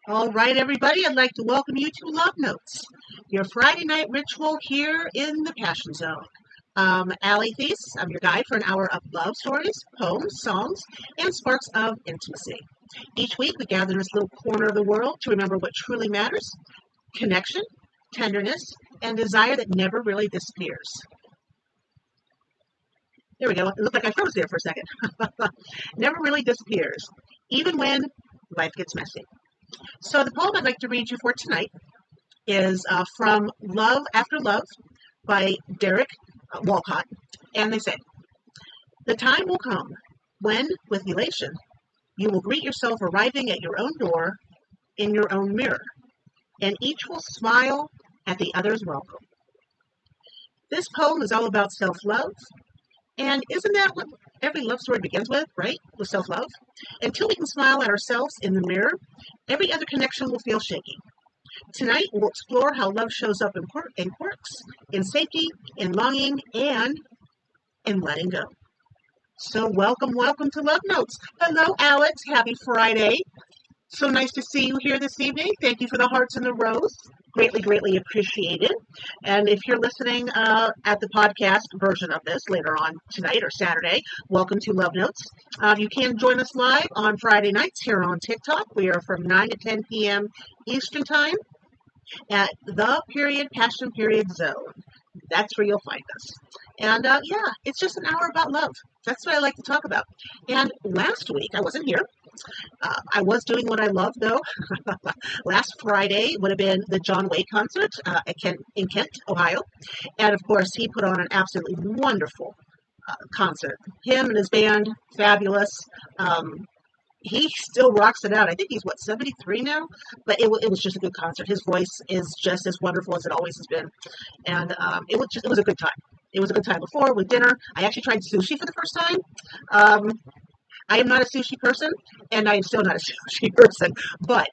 All right, everybody, I'd like to welcome you to Love Notes, your Friday night ritual here in the Passion Zone. Allie Theiss, I'm your guide for an hour of love stories, poems, songs, and sparks of intimacy. Each week, we gather in this little corner of the world to remember what truly matters: connection, tenderness, and desire that never really disappears. There we go. It looked like I froze there for a second. Never really disappears, even when life gets messy. So the poem I'd like to read you for tonight is from Love After Love by Derek Walcott. And they say, "The time will come when, with elation, you will greet yourself arriving at your own door in your own mirror, and each will smile at the other's welcome." This poem is all about self-love. And isn't that what every love story begins with, right? With self-love? Until we can smile at ourselves in the mirror, every other connection will feel shaky. Tonight, we'll explore how love shows up in quirks, in safety, in longing, and in letting go. So welcome to Love Notes. Hello, Alex. Happy Friday. So nice to see you here this evening. Thank you for the hearts and the rose. Greatly appreciated. And if you're listening at the podcast version of this later on tonight or Saturday, welcome to Love Notes. You can join us live on Friday nights here on TikTok. We are from 9 to 10 p.m. Eastern Time at the Passion Zone. That's where you'll find us. And yeah, it's just an hour about love. That's what I like to talk about. And last week, I wasn't here. I was doing what I love, though. Last Friday would have been the John Wayne concert in Kent, Ohio. And of course, he put on an absolutely wonderful concert. Him and his band, fabulous. He still rocks it out. I think he's, 73 now? But it was just a good concert. His voice is just as wonderful as it always has been. And it was a good time. It was a good time before with dinner. I actually tried sushi for the first time. I am not a sushi person, and I am still not a sushi person, but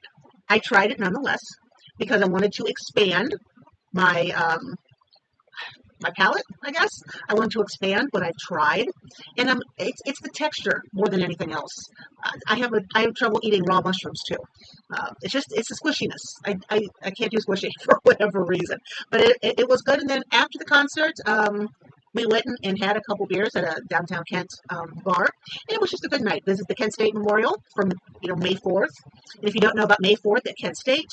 I tried it nonetheless because I wanted to expand my my palate, I guess. I wanted to expand what I've tried, and it's the texture more than anything else. I have trouble eating raw mushrooms too. It's the squishiness. I can't do squishy for whatever reason, but it was good. And then after the concert, we went and had a couple beers at a downtown Kent bar, and it was just a good night. Visit the Kent State Memorial from May 4th. And if you don't know about May 4th at Kent State,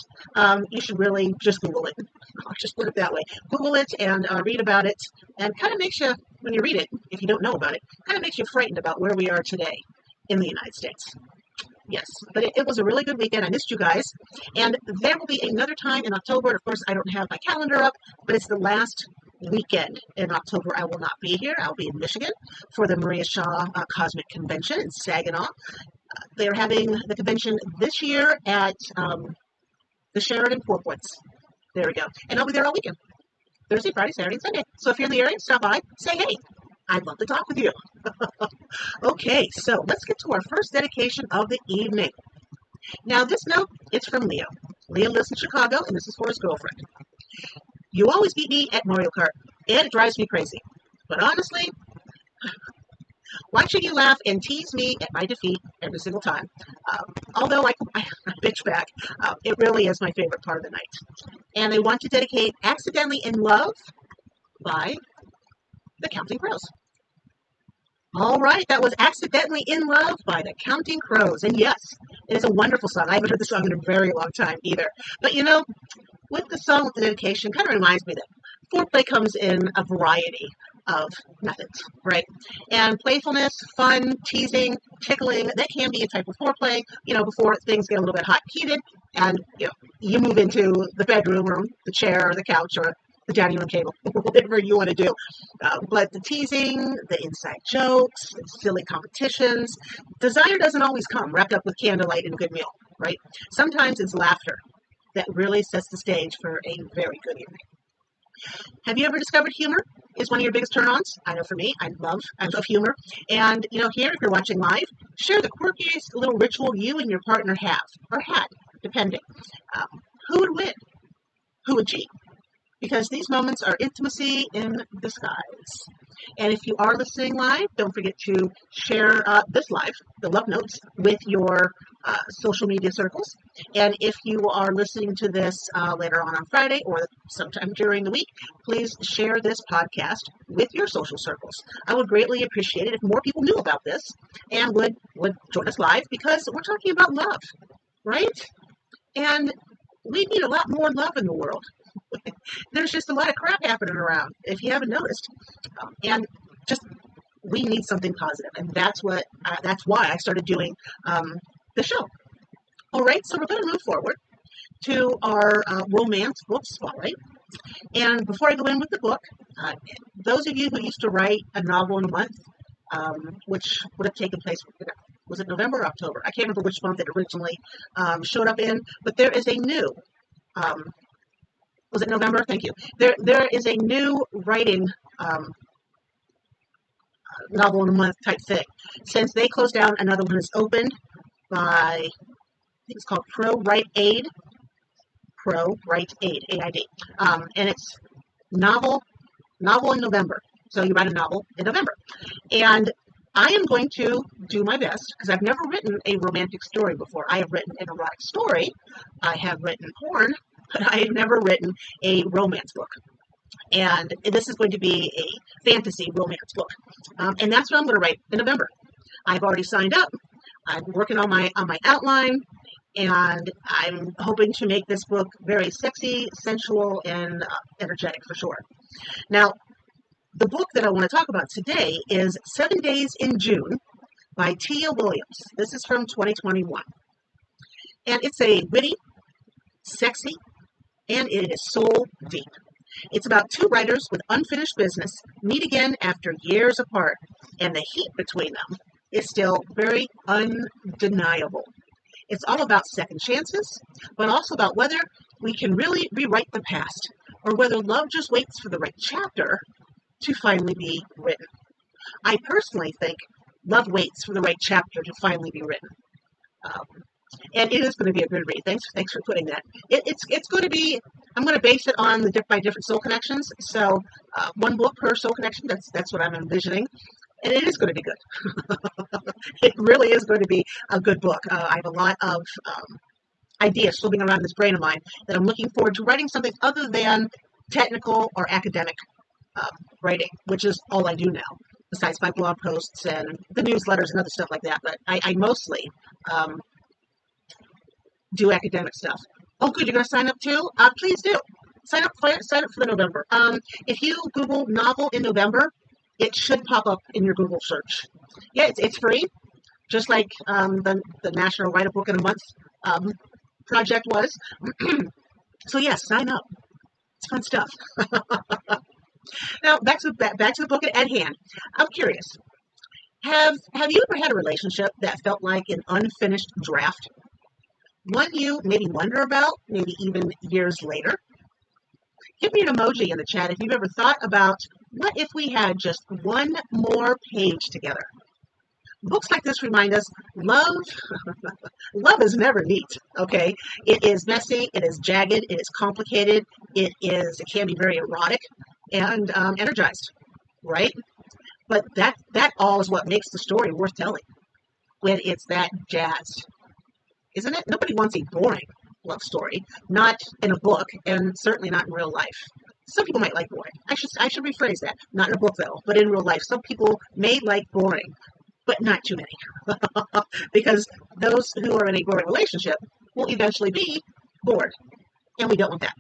you should really just Google it. I'll just put it that way. Google it and read about it, and kind of makes you, when you read it, if you don't know about it, kind of makes you frightened about where we are today in the United States. Yes, but it was a really good weekend. I missed you guys. And there will be another time in October. Of course, I don't have my calendar up, but it's the last weekend in October. I will not be here. I'll be in Michigan for the Maria Shaw Cosmic Convention in Saginaw. They're having the convention this year at the Sheraton Four Points. There we go. And I'll be there all weekend. Thursday, Friday, Saturday, and Sunday. So if you're in the area, stop by, say hey. I'd love to talk with you. Okay, so let's get to our first dedication of the evening. Now, this note, it's from Leo. Leo lives in Chicago, and this is for his girlfriend. "You always beat me at Mario Kart, and it drives me crazy. But honestly, why should you laugh and tease me at my defeat every single time? Although I bitch back, it really is my favorite part of the night. And I want to dedicate Accidentally in Love by the Counting Crows." All right, that was Accidentally in Love by the Counting Crows. And yes, it is a wonderful song. I haven't heard the song in a very long time either. But with the song, with the dedication, kind of reminds me that foreplay comes in a variety of methods, right? And playfulness, fun, teasing, tickling, that can be a type of foreplay, before things get a little bit hot and heated, and you move into the bedroom or the chair or the couch or the dining room table, whatever you want to do. But the teasing, the inside jokes, the silly competitions, desire doesn't always come wrapped up with candlelight and a good meal, right? Sometimes it's laughter that really sets the stage for a very good evening. Have you ever discovered humor is one of your biggest turn-ons? I know for me, I love humor. And, here, if you're watching live, share the quirkiest little ritual you and your partner have, or had, depending. Who would win? Who would cheat? Because these moments are intimacy in disguise. And if you are listening live, don't forget to share this live, the Love Notes, with your social media circles. And if you are listening to this later on Friday or sometime during the week, please share this podcast with your social circles. I would greatly appreciate it if more people knew about this and would join us live, because we're talking about love, right? And we need a lot more love in the world. There's just a lot of crap happening around, if you haven't noticed. And just, we need something positive. And that's why I started doing the show. All right, so we're going to move forward to our romance book spotlight. And before I go in with the book, those of you who used to write a novel in a month, which would have taken place, was it November or October? I can't remember which month it originally showed up in, but there is a new, was it November? Thank you. There is a new writing novel in a month type thing. Since they closed down, another one is opened by, I think it's called Pro Write Aid, AID. And it's novel in November. So you write a novel in November. And I am going to do my best, because I've never written a romantic story before. I have written an erotic story. I have written porn, but I have never written a romance book. And this is going to be a fantasy romance book. And that's what I'm going to write in November. I've already signed up. I'm working on my outline, and I'm hoping to make this book very sexy, sensual, and energetic for sure. Now, the book that I want to talk about today is 7 Days in June by Tia Williams. This is from 2021. And it's a witty, sexy, and it is soul deep. It's about two writers with unfinished business meet again after years apart, and the heat between them is still very undeniable. It's all about second chances, but also about whether we can really rewrite the past, or whether love just waits for the right chapter to finally be written. I personally think love waits for the right chapter to finally be written. And it is going to be a good read. Thanks for putting that. It's going to be, I'm going to base it on the different soul connections. So one book per soul connection, that's what I'm envisioning. And it is going to be good. It really is going to be a good book. I have a lot of ideas swimming around this brain of mine that I'm looking forward to writing something other than technical or academic writing, which is all I do now, besides my blog posts and the newsletters and other stuff like that. But I mostly do academic stuff. Oh, good. You're going to sign up too? Please do. Sign up for the November. If you Google novel in November, it should pop up in your Google search. Yeah, it's free, just like the National Write a Book in a Month project was. So yes, sign up. It's fun stuff. Now back to the book at hand. I'm curious. Have you ever had a relationship that felt like an unfinished draft? One you maybe wonder about, maybe even years later? Give me an emoji in the chat if you've ever thought about, what if we had just one more page together? Books like this remind us love is never neat, okay? It is messy, it is jagged, it is complicated, it can be very erotic and energized, right? But that all is what makes the story worth telling, when it's that jazzed, isn't it? Nobody wants a boring love story, not in a book, and certainly not in real life. Some people might like boring. I should rephrase that. Not in a book though, but in real life. Some people may like boring, but not too many. Because those who are in a boring relationship will eventually be bored, and we don't want that.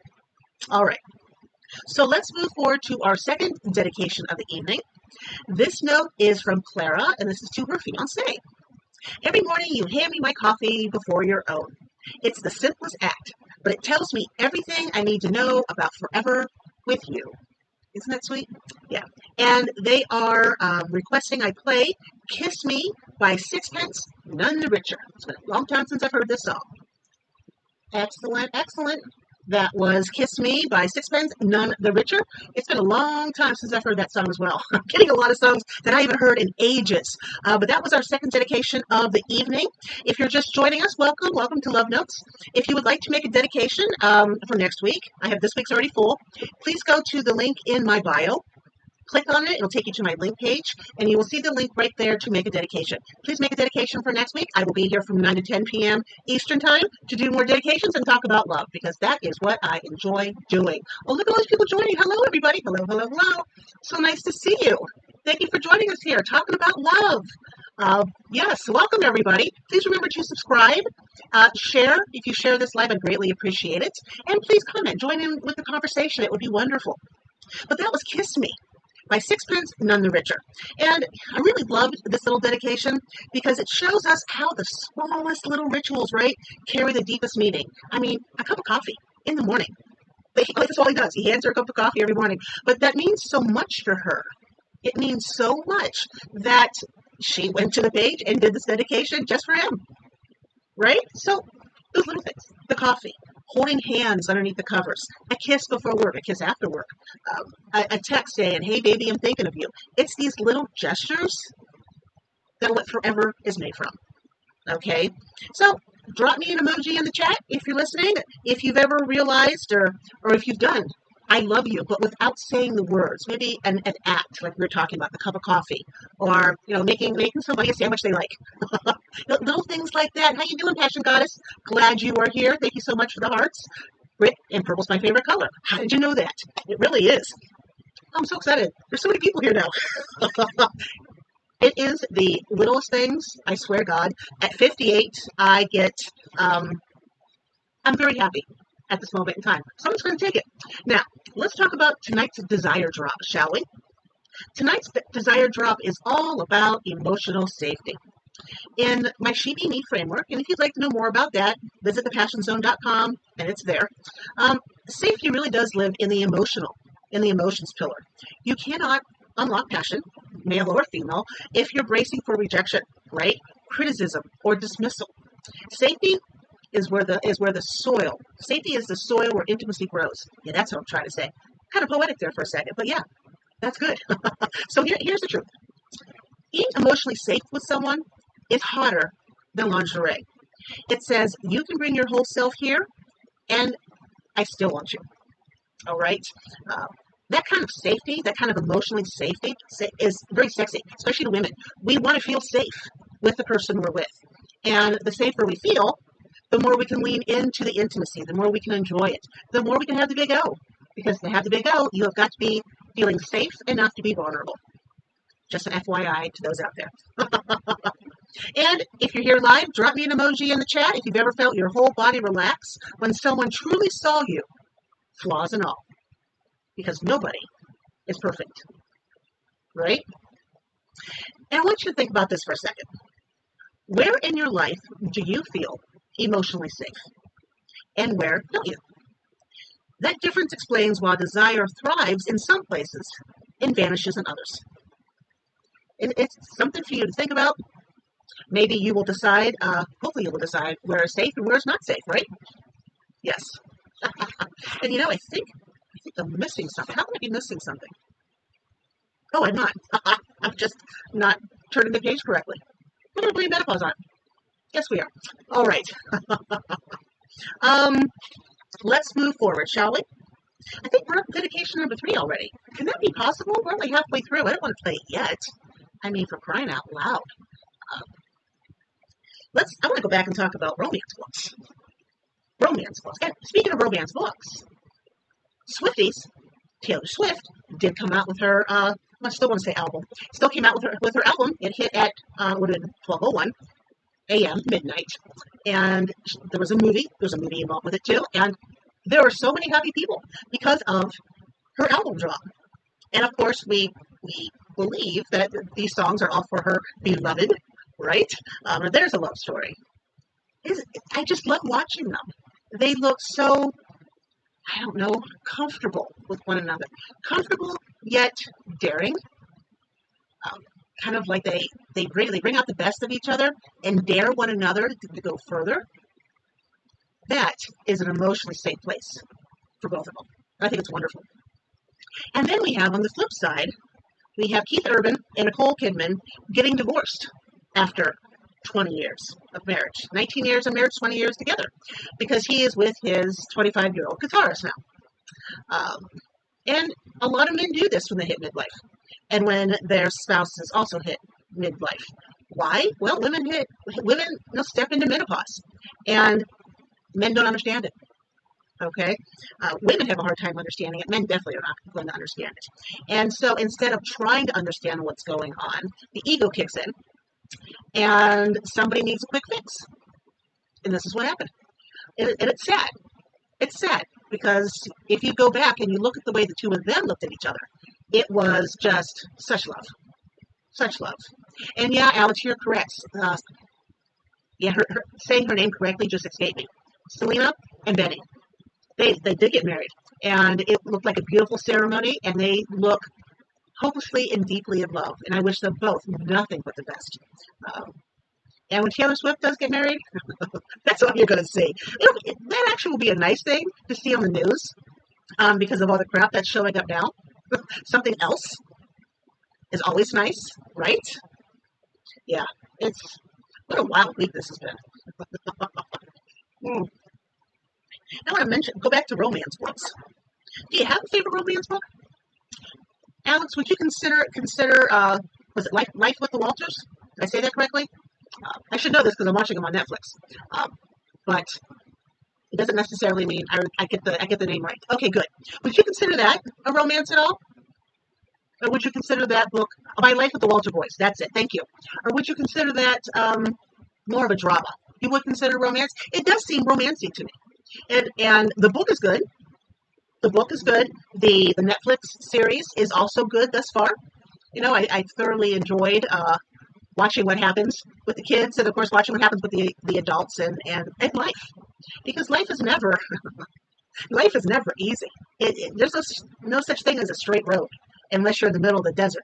All right. So let's move forward to our second dedication of the evening. This note is from Clara, and this is to her fiancé. Every morning you hand me my coffee before your own. It's the simplest act, but it tells me everything I need to know about forever with you. Isn't that sweet? Yeah. And they are requesting I play Kiss Me by Sixpence, None the Richer. It's been a long time since I've heard this song. Excellent, excellent. That was Kiss Me by Sixpence, None the Richer. It's been a long time since I've heard that song as well. I'm getting a lot of songs that I haven't heard in ages. But that was our second dedication of the evening. If you're just joining us, welcome. Welcome to Love Notes. If you would like to make a dedication for next week, I have this week's already full. Please go to the link in my bio Click on it. It'll take you to my link page, and you will see the link right there to make a dedication. Please make a dedication for next week. I will be here from 9 to 10 p.m. Eastern Time to do more dedications and talk about love, because that is what I enjoy doing. Oh, look at all these people joining. Hello, everybody. Hello, hello, hello. So nice to see you. Thank you for joining us here, talking about love. Yes, welcome, everybody. Please remember to subscribe, share. If you share this live, I'd greatly appreciate it. And please comment. Join in with the conversation. It would be wonderful. But that was Kiss Me by Sixpence None the Richer. And I really loved this little dedication because it shows us how the smallest little rituals, right, carry the deepest meaning. I mean, a cup of coffee in the morning. That's all he does. He hands her a cup of coffee every morning. But that means so much to her. It means so much that she went to the page and did this dedication just for him, right? So those little things, the coffee, holding hands underneath the covers, a kiss before work, a kiss after work, a text saying, hey, baby, I'm thinking of you. It's these little gestures that what forever is made from, okay? So drop me an emoji in the chat if you're listening, if you've ever realized or if you've done I love you, but without saying the words. Maybe an act, like we were talking about, the cup of coffee, or making somebody a sandwich they like. Little things like that. How you doing, Passion Goddess? Glad you are here. Thank you so much for the hearts. Red and purple's my favorite color. How did you know that? It really is. I'm so excited. There's so many people here now. It is the littlest things, I swear to God. At 58, I get, I'm very happy at this moment in time. So I'm just going to take it. Now, let's talk about tonight's desire drop, shall we? Tonight's desire drop is all about emotional safety. In my She Be Me framework, and if you'd like to know more about that, visit thepassionzone.com, and it's there. Safety really does live in the emotions pillar. You cannot unlock passion, male or female, if you're bracing for rejection, right? Criticism or dismissal. Safety is where the soil. Safety is the soil where intimacy grows. Yeah, that's what I'm trying to say. Kind of poetic there for a second, but yeah, that's good. So here's the truth. Being emotionally safe with someone is hotter than lingerie. It says you can bring your whole self here, and I still want you. All right. That kind of safety, that kind of emotionally safety, is very sexy, especially to women. We want to feel safe with the person we're with, and the safer we feel, the more we can lean into the intimacy, the more we can enjoy it, the more we can have the big O. Because to have the big O, you have got to be feeling safe enough to be vulnerable. Just an FYI to those out there. And if you're here live, drop me an emoji in the chat if you've ever felt your whole body relax when someone truly saw you, flaws and all. Because nobody is perfect, right? And I want you to think about this for a second. Where in your life do you feel emotionally safe? And where don't you? That difference explains why desire thrives in some places and vanishes in others. It's something for you to think about. Maybe you will decide, hopefully you will decide where is safe and where is not safe, right? Yes. And I think I'm missing something. How can I be missing something? Oh, I'm not. I'm just not turning the page correctly. We're going to blame menopause on. Yes, we are. All right. Let's move forward, shall we? I think we're up to dedication number 3 already. Can that be possible? We're only halfway through. I don't want to play it yet. I mean, for crying out loud. I want to go back and talk about romance books. Romance books. And speaking of romance books, Swifties, Taylor Swift, did come out with her, I still want to say album. Still came out with her album. It hit at 12:01 a.m. midnight. And there was a movie. There's a movie involved with it too. And there were so many happy people because of her album drop. And of course, we believe that these songs are all for her beloved, right? There's a love story. I just love watching them. They look so, I don't know, comfortable with one another. Comfortable yet daring. Kind of like they bring out the best of each other and dare one another to go further. That is an emotionally safe place for both of them. I think it's wonderful. And then we have on the flip side, we have Keith Urban and Nicole Kidman getting divorced after 20 years of marriage. 19 years of marriage, 20 years together. Because he is with his 25-year-old guitarist now. And a lot of men do this when they hit midlife. and when their spouses also hit midlife. Why? Well, women step into menopause, and men don't understand it. Okay, women have a hard time understanding it. Men definitely are not going to understand it. And so instead of trying to understand what's going on, the ego kicks in, and somebody needs a quick fix. And this is what happened. And it's sad. It's sad because if you go back and you look at the way the two of them looked at each other, it was just such love. Such love. And yeah, Alex, you're correct. Yeah, saying her name correctly just escaped me. Selena and Benny. They did get married. And it looked like a beautiful ceremony, and they look hopelessly and deeply in love. And I wish them both nothing but the best. And when Taylor Swift does get married, that's all you're going to see. That actually will be a nice thing to see on the news because of all the crap that's showing up now. Something else is always nice, right? Yeah, what a wild week this has been. I want to go back to romance books. Do you have a favorite romance book? Alex, would you consider was it Life with the Walters? Did I say that correctly? I should know this because I'm watching them on Netflix. But it doesn't necessarily mean I get the name right. Okay, good. Would you consider that a romance at all? Or would you consider that book My Life with the Walter Boys? That's it. Thank you. Or would you consider that more of a drama? You would consider romance? It does seem romantic to me. And the book is good. The book is good. The Netflix series is also good thus far. You know, I thoroughly enjoyed watching what happens with the kids, and of course watching what happens with the adults and life, because life is never easy. There's no such thing as a straight road unless you're in the middle of the desert.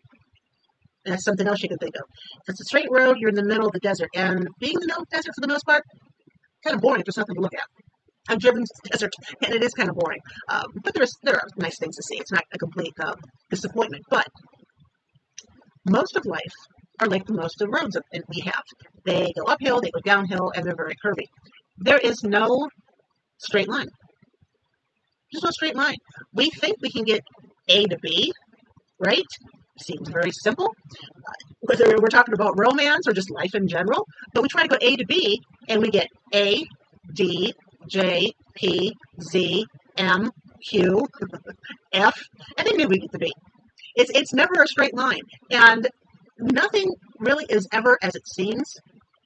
And that's something else you can think of. If it's a straight road, you're in the middle of the desert, and being in the middle of the desert for the most part, kind of boring. There's nothing to look at. I've driven to the desert, and it is kind of boring. But there are nice things to see. It's not a complete disappointment. But most of life are like most of the roads that we have. They go uphill, they go downhill, and they're very curvy. There is no straight line. There's no straight line. We think we can get A to B, right? Seems very simple. Whether we're talking about romance or just life in general, but we try to go A to B, and we get A, D, J, P, Z, M, Q, F, and then maybe we get to B. It's never a straight line, and nothing really is ever as it seems.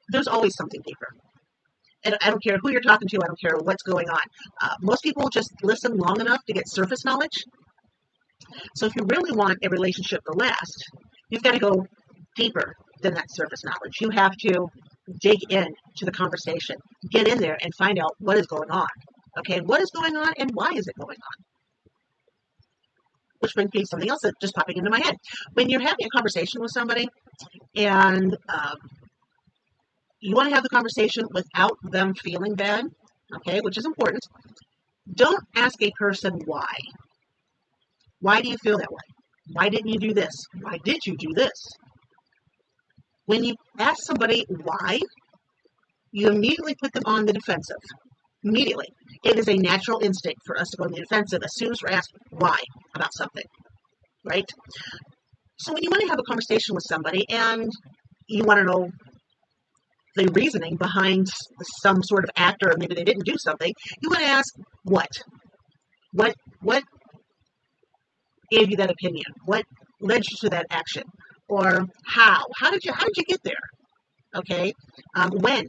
There's always something deeper. And I don't care who you're talking to. I don't care what's going on. Most people just listen long enough to get surface knowledge. So if you really want a relationship to last, you've got to go deeper than that surface knowledge. You have to dig in to the conversation, get in there and find out what is going on. Okay, what is going on and why is it going on? Which brings me to something else that's just popping into my head. When you're having a conversation with somebody and you want to have the conversation without them feeling bad, okay, which is important, don't ask a person why. Why do you feel that way? Why didn't you do this? Why did you do this? When you ask somebody why, you immediately put them on the defensive. Immediately. It is a natural instinct for us to go on the defensive as soon as we're asked why about something, right? So when you want to have a conversation with somebody and you want to know the reasoning behind some sort of act, or maybe they didn't do something, you want to ask what? What gave you that opinion? What led you to that action? Or how? How did you get there? Okay. When?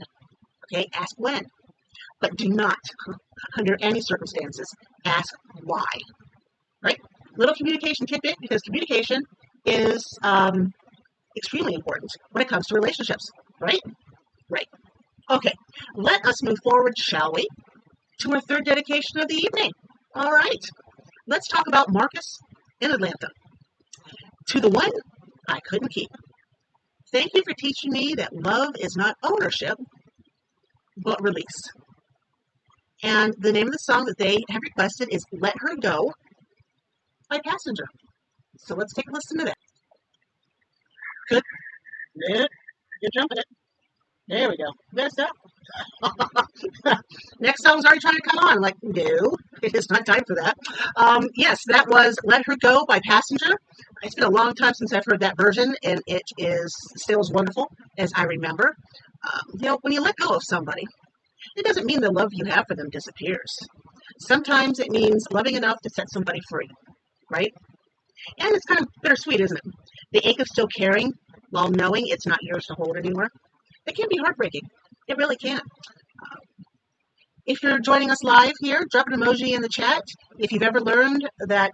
Okay. Ask when. But do not, under any circumstances, ask why. Right? Little communication tidbit, because communication is extremely important when it comes to relationships. Right? Right. Okay. Let us move forward, shall we, to our third dedication of the evening. All right. Let's talk about Marcus in Atlanta. To the one I couldn't keep. Thank you for teaching me that love is not ownership, but release. And the name of the song that they have requested is Let Her Go by Passenger. So let's take a listen to that. Good. You're jumping it. There we go. That's up. Next song's already trying to come on. I'm like, no, it is not time for that. Yes, that was Let Her Go by Passenger. It's been a long time since I've heard that version, and it is still as wonderful as I remember. When you let go of somebody, it doesn't mean the love you have for them disappears. Sometimes it means loving enough to set somebody free, right? And it's kind of bittersweet, isn't it? The ache of still caring while knowing it's not yours to hold anymore. It can be heartbreaking. It really can. If you're joining us live here, drop an emoji in the chat if you've ever learned that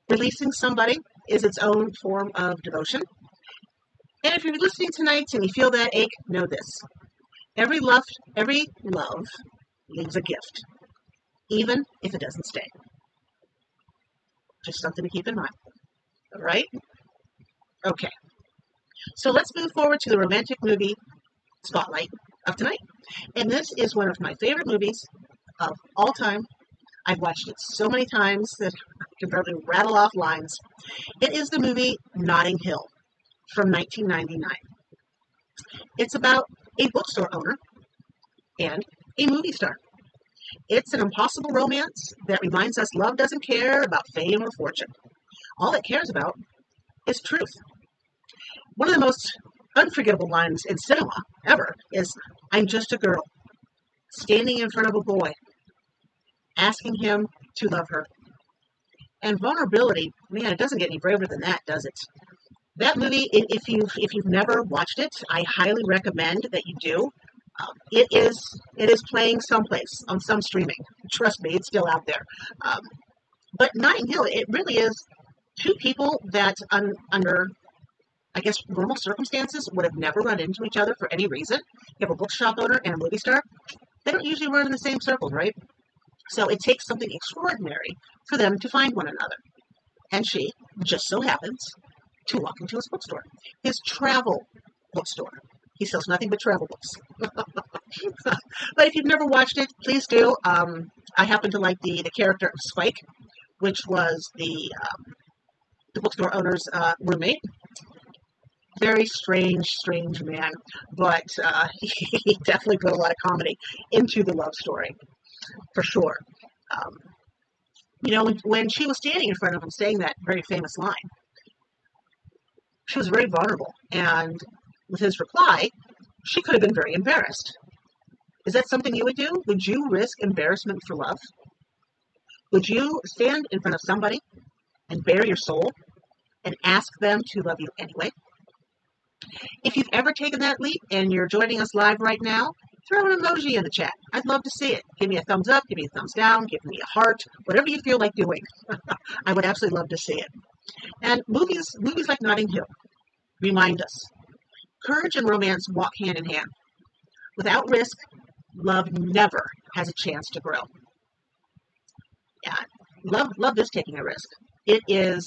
releasing somebody is its own form of devotion. And if you're listening tonight and you feel that ache, know this. Every love leaves a gift, even if it doesn't stay. Just something to keep in mind. All right? Okay. So let's move forward to the romantic movie spotlight of tonight. And this is one of my favorite movies of all time. I've watched it so many times that I can barely rattle off lines. It is the movie Notting Hill from 1999. It's about a bookstore owner and a movie star. It's an impossible romance that reminds us love doesn't care about fame or fortune. All it cares about is truth. One of the most unforgettable lines in cinema ever is, "I'm just a girl, standing in front of a boy, asking him to love her." And vulnerability, man, it doesn't get any braver than that, does it? That movie, if you've never watched it, I highly recommend that you do. It is playing someplace on some streaming. Trust me, it's still out there. But Notting Hill, it really is two people that under, I guess, normal circumstances would have never run into each other for any reason. You have a bookshop owner and a movie star. They don't usually run in the same circles, right? So it takes something extraordinary for them to find one another. And she just so happens to walk into his bookstore, his travel bookstore. He sells nothing but travel books. But if you've never watched it, please do. I happen to like the character of Spike, which was the bookstore owner's roommate. Very strange man, but he definitely put a lot of comedy into the love story, for sure. When she was standing in front of him saying that very famous line, she was very vulnerable, and with his reply, she could have been very embarrassed. Is that something you would do? Would you risk embarrassment for love? Would you stand in front of somebody and bare your soul and ask them to love you anyway? If you've ever taken that leap and you're joining us live right now, throw an emoji in the chat. I'd love to see it. Give me a thumbs up, give me a thumbs down, give me a heart, whatever you feel like doing. I would absolutely love to see it. And movies like Notting Hill remind us, courage and romance walk hand in hand. Without risk, love never has a chance to grow. Yeah, love is taking a risk. It is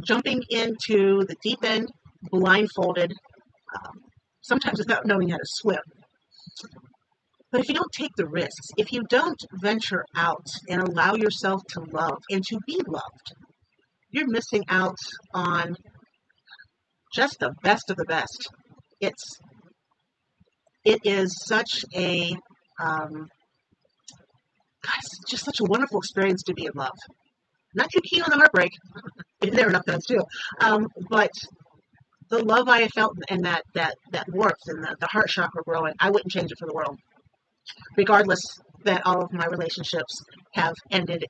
jumping into the deep end, blindfolded, sometimes without knowing how to swim. But if you don't take the risks, if you don't venture out and allow yourself to love and to be loved, you're missing out on just the best of the best. It is such a it's just such a wonderful experience to be in love. Not too keen on the heartbreak. Been there enough times too. But the love I have felt and that warmth and the heart chakra growing, I wouldn't change it for the world. Regardless that all of my relationships have ended.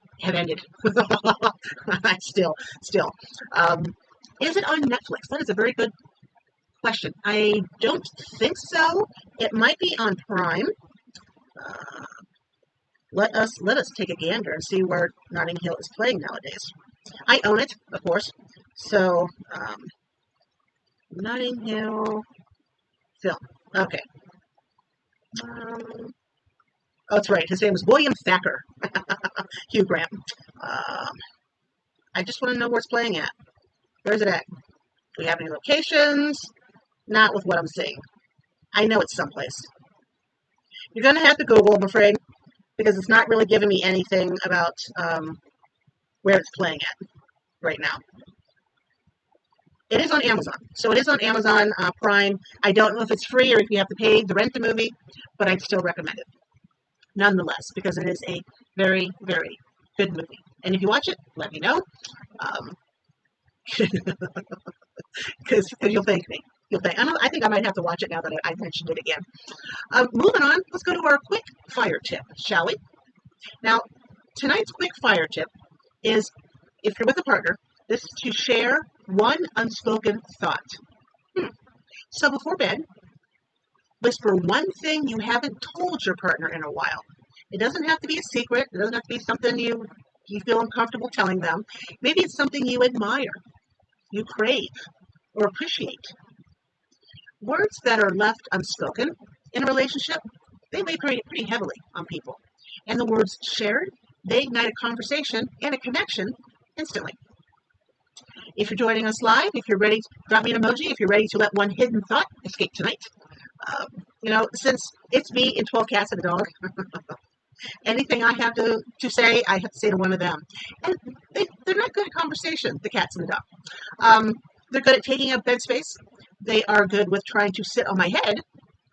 Still. Is it on Netflix? That is a very good question. I don't think so. It might be on Prime. Let us take a gander and see where Notting Hill is playing nowadays. I own it, of course. So, Notting Hill film. Okay. Oh, that's right. His name is William Thacker. Hugh Grant. I just want to know where it's playing at. Where's it at? Do we have any locations? Not with what I'm seeing. I know it's someplace. You're going to have to Google, I'm afraid, because it's not really giving me anything about where it's playing at right now. It is on Amazon. So it is on Amazon Prime. I don't know if it's free or if you have to pay to rent the movie, but I'd still recommend it nonetheless, because it is a very, very good movie. And if you watch it, let me know. because you'll thank me. You'll thank. I think I might have to watch it now that I mentioned it again. Moving on, let's go to our quick fire tip, shall we? Now, tonight's quick fire tip is, if you're with a partner, this is to share one unspoken thought. So before bed, whisper one thing you haven't told your partner in a while. It doesn't have to be a secret. It doesn't have to be something you feel uncomfortable telling them. Maybe it's something you admire, you crave, or appreciate. Words that are left unspoken in a relationship, they weigh pretty heavily on people. And the words shared, they ignite a conversation and a connection instantly. If you're joining us live, if you're ready, drop me an emoji. If you're ready to let one hidden thought escape tonight. Since it's me and 12 cats and a dog, anything I have to say, I have to say to one of them. And they're not good at conversation, the cats and the dog. They're good at taking up bed space. They are good with trying to sit on my head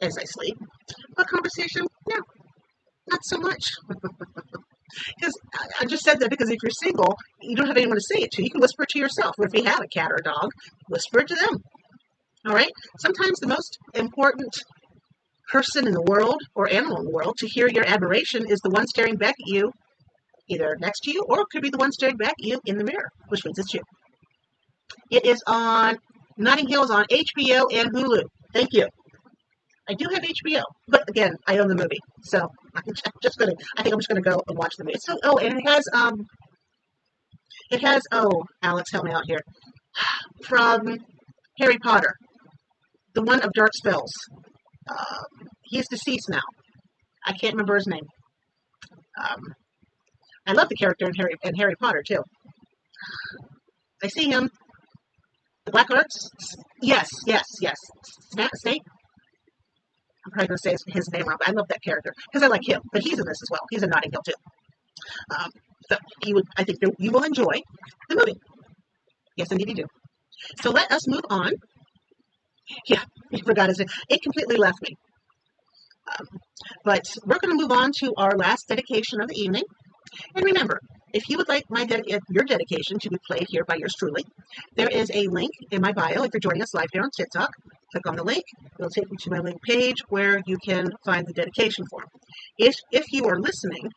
as I sleep. But conversation, no, not so much. Because I just said that because if you're single, you don't have anyone to say it to. You can whisper it to yourself. Or if you have a cat or a dog, whisper it to them. All right? Sometimes the most important person in the world or animal in the world to hear your admiration is the one staring back at you, either next to you, or it could be the one staring back at you in the mirror, which means it's you. It is on, Notting Hill is on HBO and Hulu. Thank you. I do have HBO, but again, I own the movie, so I think I'm just gonna go and watch the movie. So, and it has, Alex, help me out here, from Harry Potter, the one of dark spells. He's deceased now. I can't remember his name. I love the character in Harry Potter too. I see him. The Black Arts. Yes. Snape. I'm probably going to say his name wrong, but I love that character because I like him. But he's in this as well. He's in Notting Hill too. So I think you will enjoy the movie. Yes, indeed you do. So let us move on. Yeah, I forgot his name. It completely left me. But we're going to move on to our last dedication of the evening. And remember, if you would like your dedication to be played here by yours truly, there is a link in my bio. If you're joining us live here on TikTok, click on the link. It'll take you to my link page where you can find the dedication form. If you are listening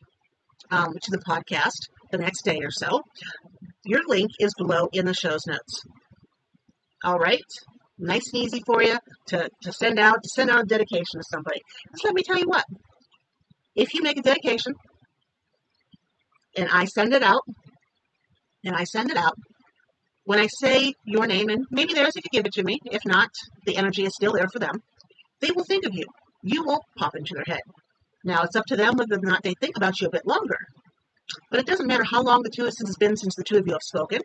to the podcast the next day or so, your link is below in the show's notes. All right? Nice and easy for you to send out a dedication to somebody. Just let me tell you what. If you make a dedication and I send it out, when I say your name, and maybe theirs if you give it to me, if not, the energy is still there for them, they will think of you. You won't pop into their head. Now, it's up to them whether or not they think about you a bit longer. But it doesn't matter how long it's been since the two of you have spoken.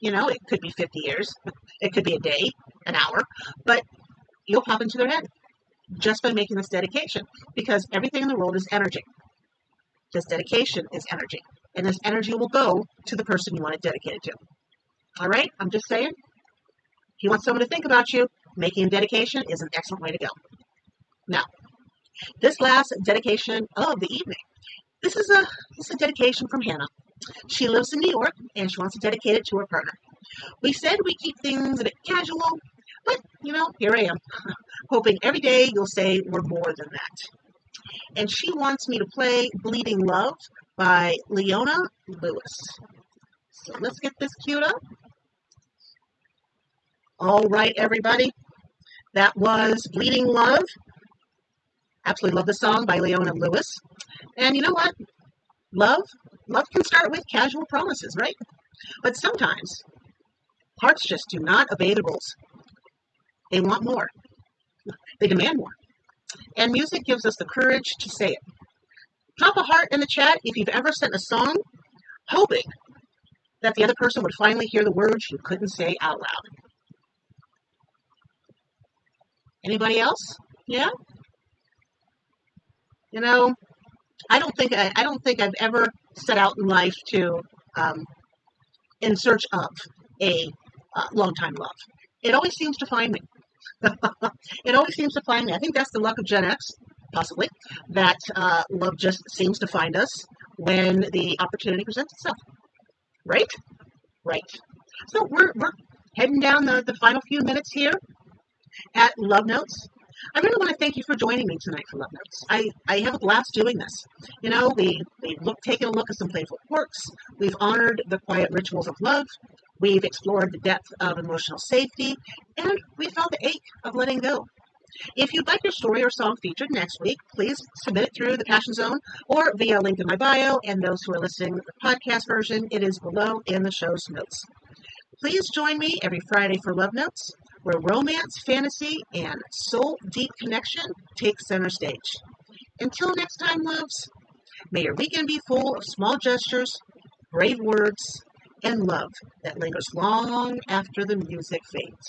It could be 50 years. It could be a day, an hour. But you'll pop into their head just by making this dedication. Because everything in the world is energy. This dedication is energy. And this energy will go to the person you want it dedicated to. All right? I'm just saying. If you want someone to think about you, making a dedication is an excellent way to go. Now, this last dedication of the evening. This is a dedication from Hannah. She lives in New York, and she wants to dedicate it to her partner. We said we keep things a bit casual, but, here I am, hoping every day you'll say we're more than that. And she wants me to play Bleeding Love by Leona Lewis. So let's get this queued up. All right, everybody. That was Bleeding Love. Absolutely love the song by Leona Lewis. And you know what? Love can start with casual promises, right? But sometimes hearts just do not obey the rules. They want more. They demand more. And music gives us the courage to say it. Drop a heart in the chat if you've ever sent a song hoping that the other person would finally hear the words you couldn't say out loud. Anybody else? Yeah? I don't think I've ever set out in life to in search of a long-time love. It always seems to find me. It always seems to find me. I think that's the luck of Gen X, possibly, that love just seems to find us when the opportunity presents itself. Right? Right. So we're heading down the final few minutes here at Love Notes. I really want to thank you for joining me tonight for Love Notes. I have a blast doing this. You know, we've taken a look at some playful quirks. We've honored the quiet rituals of love. We've explored the depth of emotional safety. And we felt the ache of letting go. If you'd like your story or song featured next week, please submit it through the Passion Zone or via a link in my bio. And those who are listening to the podcast version, it is below in the show's notes. Please join me every Friday for Love Notes, where romance, fantasy, and soul-deep connection take center stage. Until next time, loves, may your weekend be full of small gestures, brave words, and love that lingers long after the music fades.